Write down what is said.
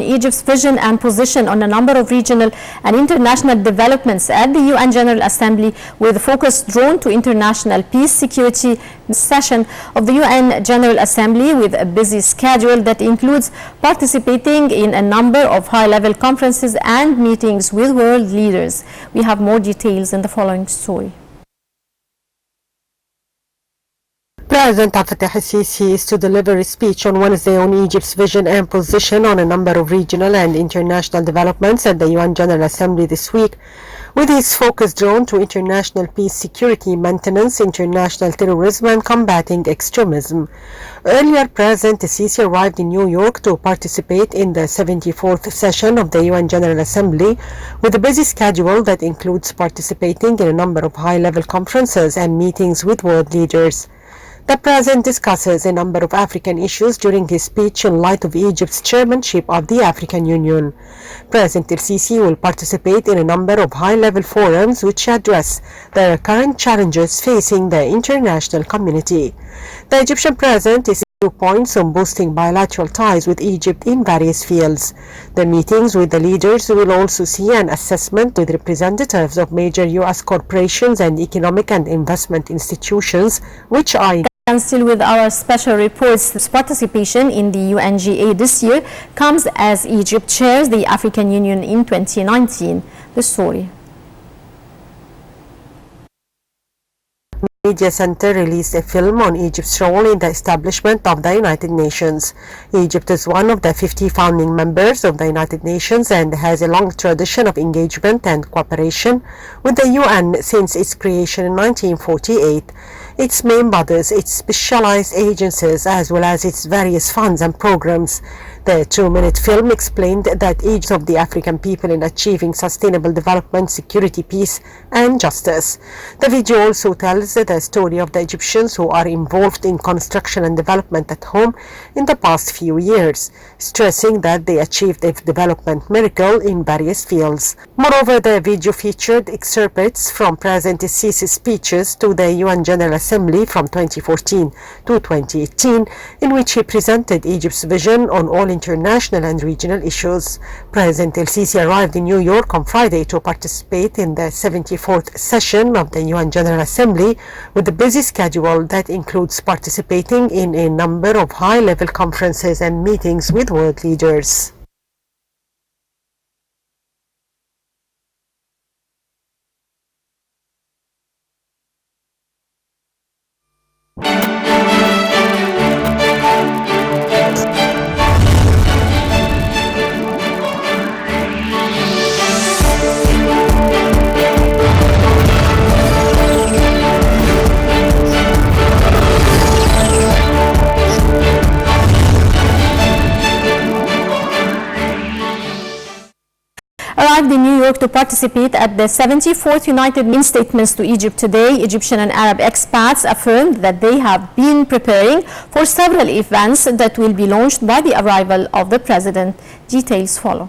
Egypt's vision and position on a number of regional and international developments at the UN General Assembly, with focus drawn to international peace, security. Session of the UN General Assembly with a busy schedule that includes participating in a number of high-level conferences and meetings with world leaders. We have more details in the following story. President El-Sisi is to deliver a speech on Wednesday on Egypt's vision and position on a number of regional and international developments at the UN General Assembly this week, with his focus drawn to international peace, security, maintenance, international terrorism and combating extremism. Earlier, President El-Sisi arrived in New York to participate in the 74th session of the UN General Assembly, with a busy schedule that includes participating in a number of high-level conferences and meetings with world leaders. The President discusses a number of African issues during his speech in light of Egypt's chairmanship of the African Union. President El-Sisi will participate in a number of high-level forums which address the current challenges facing the international community. The Egyptian President is 2 points on boosting bilateral ties with Egypt in various fields. The meetings with the leaders will also see an assessment with representatives of major U.S. corporations and economic and investment institutions, which are And still with our special reports, this participation in the UNGA this year comes as Egypt chairs the African Union in 2019. The story. Media Center released a film on Egypt's role in the establishment of the United Nations. Egypt is one of the 50 founding members of the United Nations and has a long tradition of engagement and cooperation with the UN since its creation in 1948. Its main bodies, its specialized agencies, as well as its various funds and programs. The 2-minute film explained that Egypt of the African people in achieving sustainable development, security, peace, and justice. The video also tells the story of the Egyptians who are involved in construction and development at home in the past few years, stressing that they achieved a development miracle in various fields. Moreover, the video featured excerpts from President El-Sisi's speeches to the UN General Assembly from 2014 to 2018, in which he presented Egypt's vision on all international and regional issues. President El-Sisi arrived in New York on Friday to participate in the 74th session of the UN General Assembly, with a busy schedule that includes participating in a number of high-level conferences and meetings with world leaders. Arrived in New York to participate at the 74th United Nations statements to Egypt today, Egyptian and Arab expats affirmed that they have been preparing for several events that will be launched by the arrival of the president. Details follow.